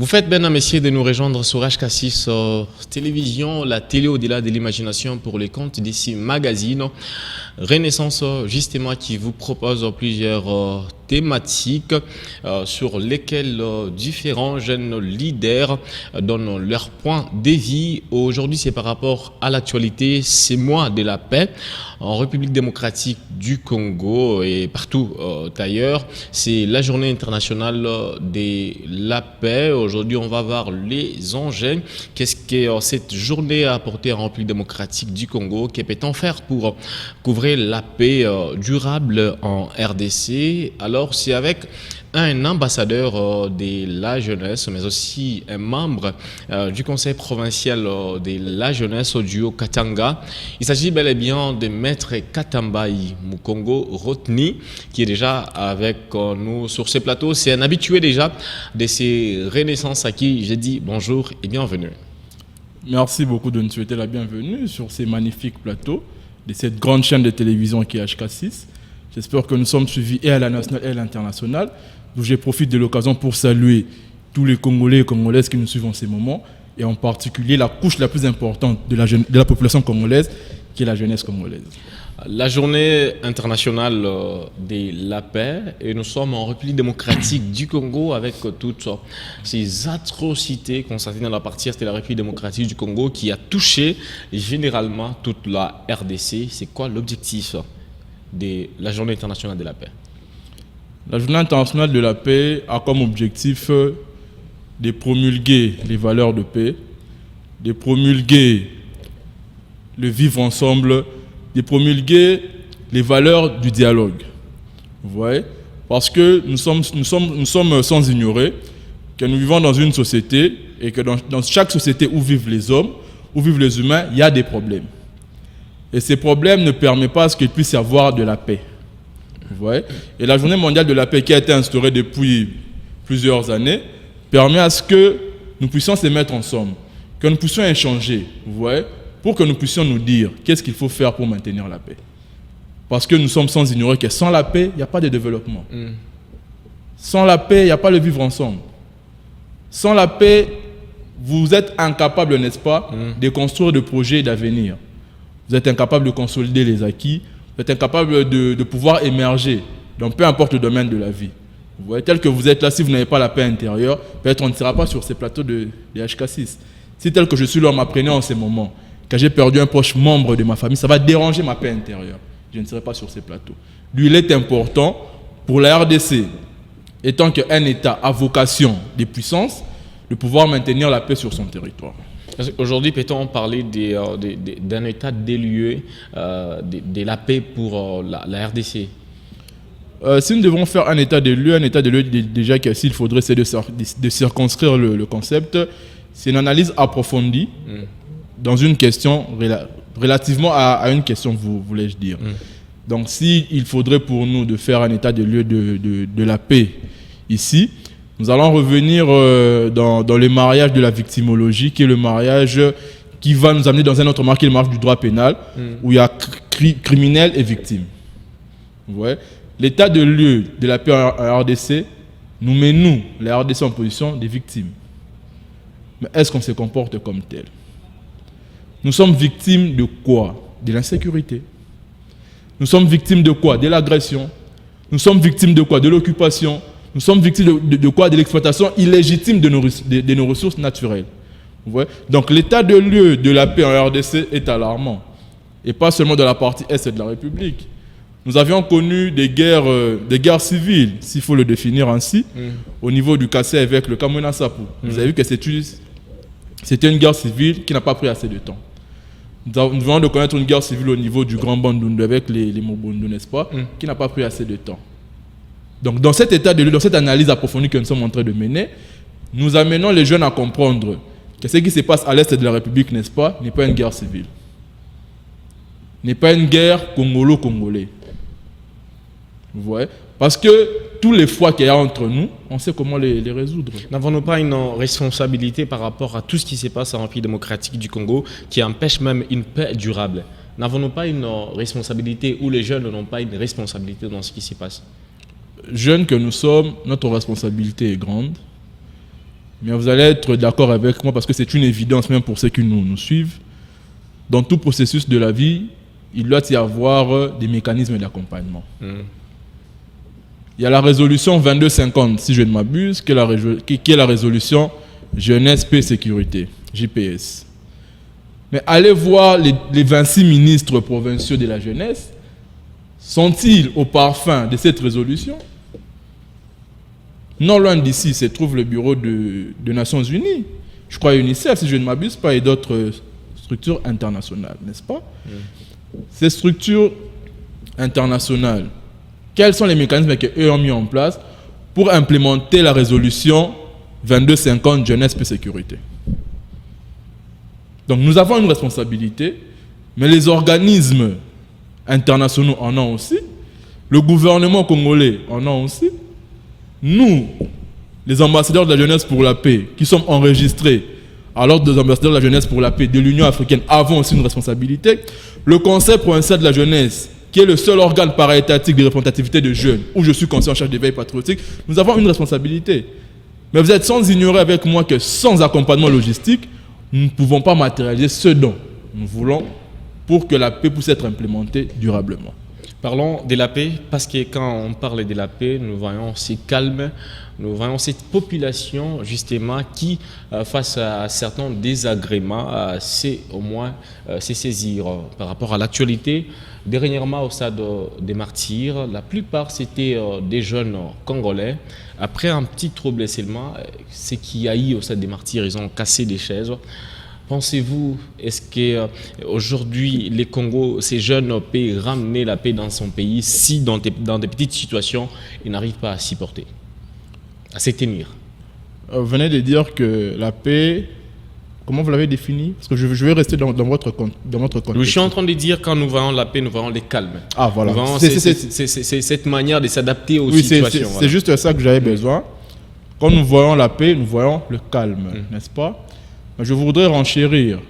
Vous faites bien, messieurs, de nous rejoindre sur HK6 Télévision, la télé au-delà de l'imagination pour les comptes d'ici Magazine. Renaissance, justement, qui vous propose plusieurs thématiques sur lesquelles différents jeunes leaders donnent leur point de vue. Aujourd'hui, c'est par rapport à l'actualité, c'est mois de la paix en République démocratique du Congo et partout ailleurs. C'est la journée internationale de la paix. Aujourd'hui, on va voir les enjeux. Qu'est-ce que cette journée a apporté en République démocratique du Congo? Que peut-on faire pour couvrir la paix durable en RDC? Alors, c'est avec un ambassadeur de la jeunesse, mais aussi un membre du conseil provincial de la jeunesse du Haut-Katanga. Il s'agit bel et bien de Maître Katambayi Mukongo Rotni, qui est déjà avec nous sur ce plateau. C'est un habitué déjà de ces renaissances à qui j'ai dit bonjour et bienvenue. Merci beaucoup de nous souhaiter la bienvenue sur ces magnifiques plateaux de cette grande chaîne de télévision qui est HK6. J'espère que nous sommes suivis et à la nationale et à l'international. Donc je profite de l'occasion pour saluer tous les Congolais et Congolaises qui nous suivent en ces moments, et en particulier la couche la plus importante de la population congolaise, qui est la jeunesse congolaise. La journée internationale de la paix, et nous sommes en République démocratique du Congo avec toutes ces atrocités constatées dans la partie est de la République démocratique du Congo qui a touché généralement toute la RDC. C'est quoi l'objectif de la journée internationale de la paix? La journée internationale de la paix a comme objectif de promulguer les valeurs de paix, de promulguer le vivre ensemble, de promulguer les valeurs du dialogue. Vous voyez? Parce que nous sommes sans ignorer que nous vivons dans une société et que dans chaque société où vivent les hommes, où vivent les humains, il y a des problèmes. Et ces problèmes ne permettent pas à ce qu'il puisse y avoir de la paix. Vous voyez? Et la journée mondiale de la paix qui a été instaurée depuis plusieurs années permet à ce que nous puissions se mettre ensemble, que nous puissions échanger, vous voyez, pour que nous puissions nous dire qu'est-ce qu'il faut faire pour maintenir la paix. Parce que nous sommes sans ignorer que sans la paix, il n'y a pas de développement. Sans la paix, il n'y a pas le vivre ensemble. Sans la paix, vous êtes incapable, n'est-ce pas, de construire des projets d'avenir. Vous êtes incapable de consolider les acquis. Vous êtes incapable de pouvoir émerger dans peu importe le domaine de la vie. Vous voyez, tel que vous êtes là, si vous n'avez pas la paix intérieure, peut-être on ne sera pas sur ces plateaux de HK6. Si tel que je suis là, on m'apprenait en ces moments, que j'ai perdu un proche membre de ma famille, ça va déranger ma paix intérieure. Je ne serai pas sur ces plateaux. Lui, il est important pour la RDC, étant qu'un État à vocation de puissance, de pouvoir maintenir la paix sur son territoire. Aujourd'hui, peut-on parler d'un état des lieux de la paix pour la RDC? Si nous devons faire un état des lieux déjà s'il faudrait, c'est de circonscrire le concept. C'est une analyse approfondie dans une question relativement à une question, voulais-je dire. Donc, s'il faudrait pour nous de faire un état des lieux de la paix ici, nous allons revenir dans le mariage de la victimologie, qui est le mariage qui va nous amener dans un autre mariage, qui est le mariage du droit pénal, où il y a criminel et victime. Vous voyez? L'état de lieu de la paix en RDC nous met, nous, la RDC, en position des victimes. Mais est-ce qu'on se comporte comme tel? Nous sommes victimes de quoi? De l'insécurité. Nous sommes victimes de quoi? De l'agression. Nous sommes victimes de quoi? De l'occupation. Nous sommes victimes de quoi? De l'exploitation illégitime de nos ressources naturelles. Vous voyez? Donc l'état de lieu de la paix en RDC est alarmant. Et pas seulement dans la partie est de la République. Nous avions connu des guerres civiles, s'il faut le définir ainsi, au niveau du Kassai avec le Kamwina Sapu. Vous avez vu que c'était une guerre civile qui n'a pas pris assez de temps. Nous venons de connaître une guerre civile au niveau du Grand Bandundu avec les Mobundu, n'est-ce pas, qui n'a pas pris assez de temps. Donc dans cet état de lieu, dans cette analyse approfondie que nous sommes en train de mener, nous amenons les jeunes à comprendre que ce qui se passe à l'est de la République, n'est-ce pas, n'est pas une guerre civile. N'est pas une guerre congolo-congolais. Vous voyez? Parce que tous les fois qu'il y a entre nous, on sait comment les résoudre. N'avons-nous pas une responsabilité par rapport à tout ce qui se passe en République démocratique du Congo qui empêche même une paix durable? N'avons-nous pas une responsabilité ou les jeunes n'ont pas une responsabilité dans ce qui se passe? Jeunes que nous sommes, notre responsabilité est grande. Mais vous allez être d'accord avec moi parce que c'est une évidence même pour ceux qui nous suivent. Dans tout processus de la vie, il doit y avoir des mécanismes d'accompagnement. Il y a la résolution 2250, si je ne m'abuse, qui est la résolution Jeunesse, Paix, Sécurité, JPS. Mais allez voir les 26 ministres provinciaux de la jeunesse. Sont-ils au parfum de cette résolution? Non loin d'ici se trouve le bureau des Nations Unies. Je crois UNICEF, si je ne m'abuse pas, et d'autres structures internationales, n'est-ce pas? Ces structures internationales, quels sont les mécanismes qu'eux ont mis en place pour implémenter la résolution 2250 Jeunesse, Paix, Sécurité? Donc nous avons une responsabilité, mais les organismes internationaux en ont aussi, le gouvernement congolais en a aussi. Nous, les ambassadeurs de la jeunesse pour la paix, qui sommes enregistrés à l'ordre des ambassadeurs de la jeunesse pour la paix de l'Union africaine, avons aussi une responsabilité. Le Conseil provincial de la jeunesse, qui est le seul organe para-étatique de représentativité de jeunes, où je suis conseiller en charge d'éveil patriotique, nous avons une responsabilité. Mais vous êtes sans ignorer avec moi que sans accompagnement logistique, nous ne pouvons pas matérialiser ce dont nous voulons pour que la paix puisse être implémentée durablement. Parlons de la paix, parce que quand on parle de la paix, nous voyons ces calmes, nous voyons cette population justement qui, face à certains désagréments, sait au moins se saisir. Par rapport à l'actualité, dernièrement au stade des martyrs, la plupart c'était des jeunes Congolais. Après un petit trouble seulement, ce qu'il y a eu au stade des martyrs, ils ont cassé des chaises. Pensez-vous, est-ce qu'aujourd'hui, les Congos, ces jeunes peuvent ramener la paix dans son pays si dans des petites situations, ils n'arrivent pas à s'y porter, à s'y tenir? Vous venez de dire que la paix, comment vous l'avez définie? Parce que je vais rester dans votre contexte. Je suis en train de dire quand nous voyons la paix, nous voyons les calmes. Ah voilà. C'est cette manière de s'adapter aux situations. C'est juste ça que j'avais besoin. Quand nous voyons la paix, nous voyons le calme, n'est-ce pas? Je voudrais renchérir.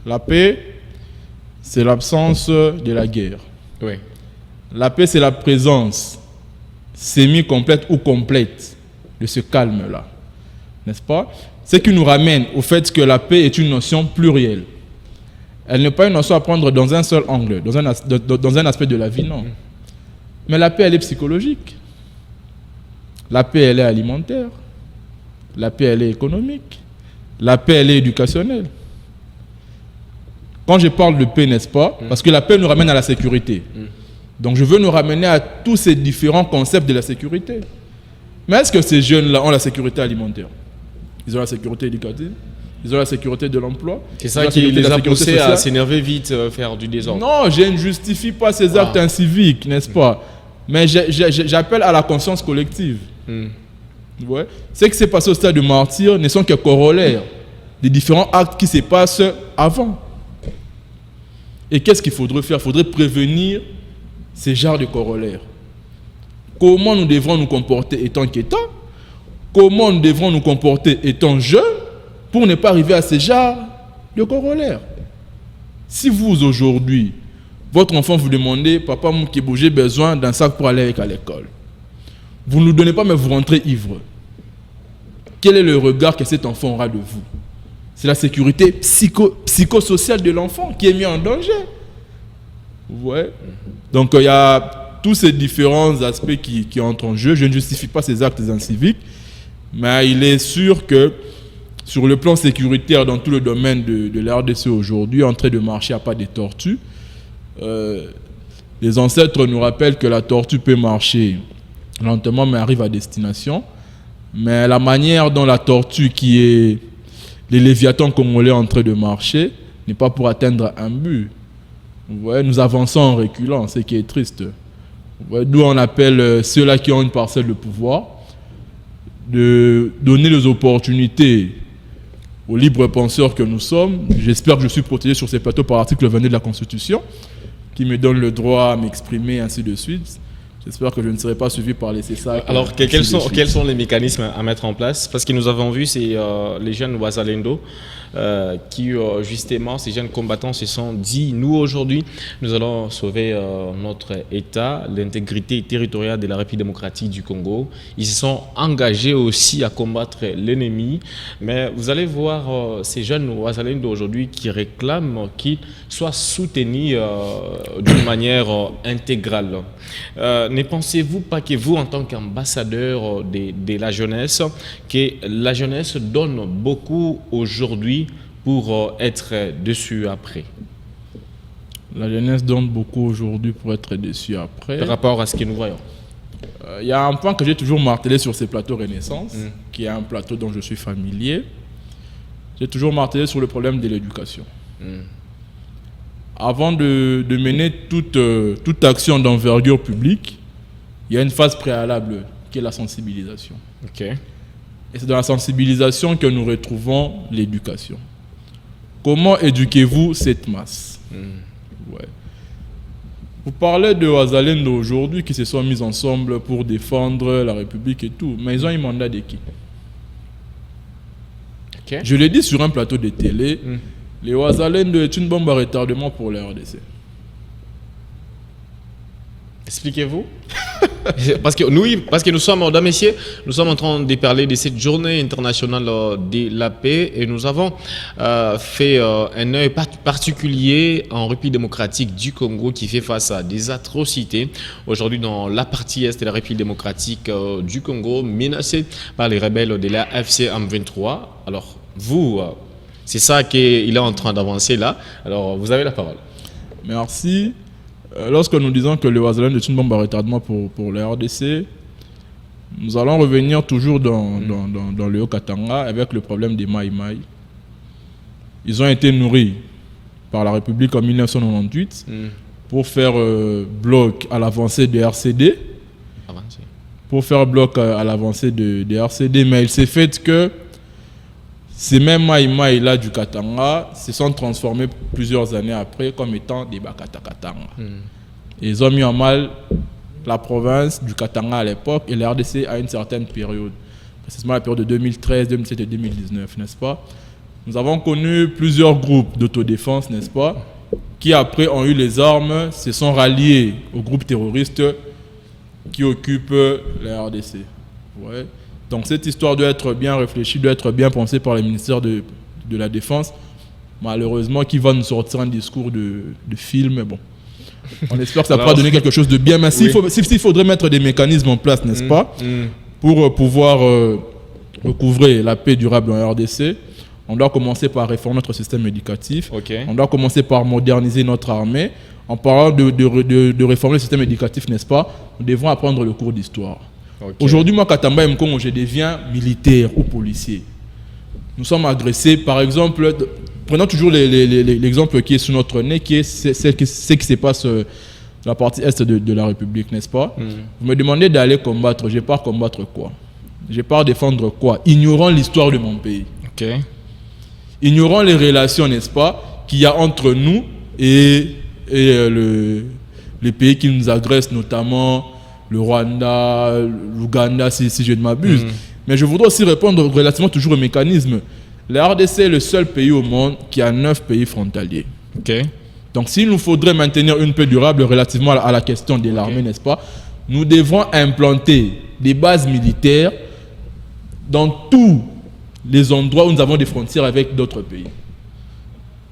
La paix, c'est l'absence de la guerre. Oui. La paix, c'est la présence semi-complète ou complète de ce calme-là. N'est-ce pas? Ce qui nous ramène au fait que la paix est une notion plurielle. Elle n'est pas une notion à prendre dans un seul angle, dans un aspect de la vie, non. Mais la paix, elle est psychologique. La paix, elle est alimentaire. La paix, elle est économique. La paix, elle est éducationnelle. Quand je parle de paix, n'est-ce pas? Parce que la paix nous ramène à la sécurité. Donc je veux nous ramener à tous ces différents concepts de la sécurité. Mais est-ce que ces jeunes-là ont la sécurité alimentaire? Ils ont la sécurité éducative? Ils ont la sécurité de l'emploi? C'est ça qui les a poussés à s'énerver vite, faire du désordre. Non, je ne justifie pas ces actes inciviques, n'est-ce pas? Mais j'appelle à la conscience collective. Ouais. Ce qui s'est passé au stade de martyr ne sont que corollaires des différents actes qui se passent avant. Et qu'est-ce qu'il faudrait faire? Il faudrait prévenir ces genres de corollaires. Comment nous devrons nous comporter étant qu'État? Comment nous devrons nous comporter étant jeunes pour ne pas arriver à ces genres de corollaires? Si vous, aujourd'hui, votre enfant vous demandez, papa Moukebo, j'ai besoin d'un sac pour aller à l'école. Vous ne nous donnez pas, mais vous rentrez ivre. Quel est le regard que cet enfant aura de vous? C'est la sécurité psychosociale de l'enfant qui est mise en danger. Ouais. Donc il y a tous ces différents aspects qui entrent en jeu. Je ne justifie pas ces actes inciviques, mais il est sûr que sur le plan sécuritaire, dans tout le domaine de la RDC aujourd'hui, en train de marcher à pas des tortues, les ancêtres nous rappellent que la tortue peut marcher lentement, mais arrive à destination. Mais la manière dont la tortue, qui est les léviathans congolais en train de marcher, n'est pas pour atteindre un but. Ouais, nous avançons en reculant, ce qui est triste. Ouais, d'où on appelle ceux-là qui ont une parcelle de pouvoir de donner les opportunités aux libres penseurs que nous sommes. J'espère que je suis protégé sur ces plateaux par l'article 22 de la Constitution, qui me donne le droit à m'exprimer, ainsi de suite. J'espère que je ne serai pas suivi par les CESAC. Alors, quels sont les mécanismes à mettre en place? Parce que nous avons vu, c'est les jeunes Ouazalendo qui justement, ces jeunes combattants se sont dit, nous aujourd'hui, nous allons sauver notre État, l'intégrité territoriale de la République démocratique du Congo. Ils se sont engagés aussi à combattre l'ennemi. Mais vous allez voir ces jeunes Wazalendo d'aujourd'hui qui réclament qu'ils soient soutenus d'une manière intégrale. Ne pensez-vous pas que vous, en tant qu'ambassadeur de la jeunesse, que la jeunesse donne beaucoup aujourd'hui pour être dessus après? La jeunesse donne beaucoup aujourd'hui pour être déçue après. Par rapport à ce que nous voyons. Il y a un point que j'ai toujours martelé sur ces plateaux Renaissance, qui est un plateau dont je suis familier. J'ai toujours martelé sur le problème de l'éducation. Avant de mener toute action d'envergure publique, il y a une phase préalable qui est la sensibilisation. Okay. Et c'est dans la sensibilisation que nous retrouvons l'éducation. Comment éduquez-vous cette masse? Ouais. Vous parlez de Wazalendo aujourd'hui qui se sont mis ensemble pour défendre la République et tout, mais ils ont un mandat de qui? Okay. Je l'ai dit sur un plateau de télé, les Wazalendo est une bombe à retardement pour la RDC. Expliquez-vous. parce que nous sommes, mesdames et messieurs, nous sommes en train de parler de cette journée internationale de la paix et nous avons fait un œil particulier en République démocratique du Congo qui fait face à des atrocités aujourd'hui dans la partie est de la République démocratique du Congo menacée par les rebelles de la FC M23. Alors vous, c'est ça qu'il est en train d'avancer là. Alors vous avez la parole. Merci. Lorsque nous disons que le Wazalendo est une bombe à retardement pour la RDC, nous allons revenir toujours dans le Haut-Katanga avec le problème des Maï Maï. Ils ont été nourris par la République en 1998 pour faire bloc à l'avancée des RCD. Pour faire bloc à l'avancée des RCD, mais il s'est fait que ces mêmes Maï Maï là du Katanga se sont transformés plusieurs années après comme étant des Bakata Katanga. Et ils ont mis en mal la province du Katanga à l'époque et la RDC à une certaine période, précisément la période de 2013, 2017 et 2019, n'est-ce pas? Nous avons connu plusieurs groupes d'autodéfense, n'est-ce pas, qui après ont eu les armes, se sont ralliés aux groupes terroristes qui occupent la RDC. Ouais. Donc cette histoire doit être bien réfléchie, doit être bien pensée par le ministère de la Défense. Malheureusement, qui va nous sortir un discours de film, bon. On espère que ça pourra donner quelque chose de bien. Mais s'il faudrait mettre des mécanismes en place, n'est-ce pas, pour pouvoir recouvrer la paix durable en RDC, on doit commencer par réformer notre système éducatif. Okay. On doit commencer par moderniser notre armée. En parlant de réformer le système éducatif, n'est-ce pas, nous devons apprendre le cours d'histoire. Okay. Aujourd'hui, moi, Katamba et Mkongo, je deviens militaire ou policier. Nous sommes agressés, par exemple, prenons toujours l'exemple qui est sous notre nez, qui est ce qui se passe dans la partie est de la République, n'est-ce pas? Vous me demandez d'aller combattre, je pars combattre quoi? Je pars défendre quoi? Ignorant l'histoire de mon pays. Okay. Ignorant les relations, n'est-ce pas, qu'il y a entre nous et les pays qui nous agressent, notamment le Rwanda, l'Ouganda, si je ne m'abuse. Mais je voudrais aussi répondre relativement toujours au mécanisme. La RDC est le seul pays au monde qui a 9 pays frontaliers. Okay. Donc s'il nous faudrait maintenir une paix durable relativement à la question de l'armée, n'est-ce pas, nous devons implanter des bases militaires dans tous les endroits où nous avons des frontières avec d'autres pays.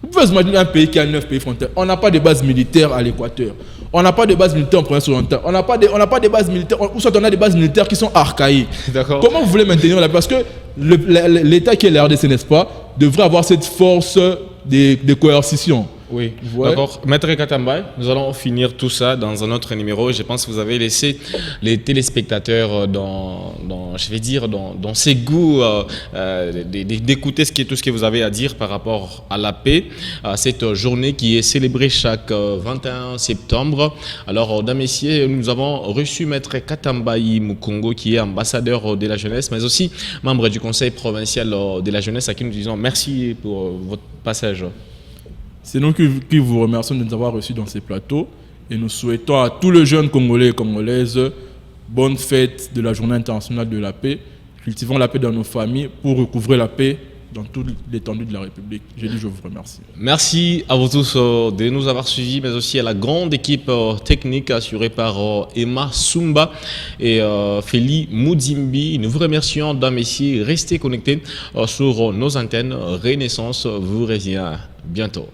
Vous pouvez imaginer un pays qui a 9 pays frontaliers. On n'a pas de base militaire à l'Équateur. On n'a pas de base militaire en province orientale. On n'a pas de base militaire, ou soit on a des bases militaires qui sont archaïques. D'accord. Comment vous voulez maintenir la paix? Parce que l'État qui est la RDC, n'est-ce pas, devrait avoir cette force de coercition. Oui, ouais. D'accord. Maître Katamba, nous allons finir tout ça dans un autre numéro. Je pense que vous avez laissé les téléspectateurs dans ces goûts d'écouter tout ce que vous avez à dire par rapport à la paix, à cette journée qui est célébrée chaque 21 septembre. Alors, mesdames et messieurs, nous avons reçu Maître Katamba Mukongo, qui est ambassadeur de la jeunesse, mais aussi membre du conseil provincial de la jeunesse, à qui nous disons merci pour votre passage. C'est nous qui vous remercions de nous avoir reçus dans ces plateaux et nous souhaitons à tous les jeunes Congolais et Congolaises bonne fête de la Journée internationale de la paix. Cultivons la paix dans nos familles pour recouvrer la paix dans toute l'étendue de la République. Je vous remercie. Merci à vous tous de nous avoir suivis, mais aussi à la grande équipe technique assurée par Emma Sumba et Feli Moudimbi. Nous vous remercions, dames et messieurs. Restez connectés sur nos antennes. Renaissance vous revient bientôt.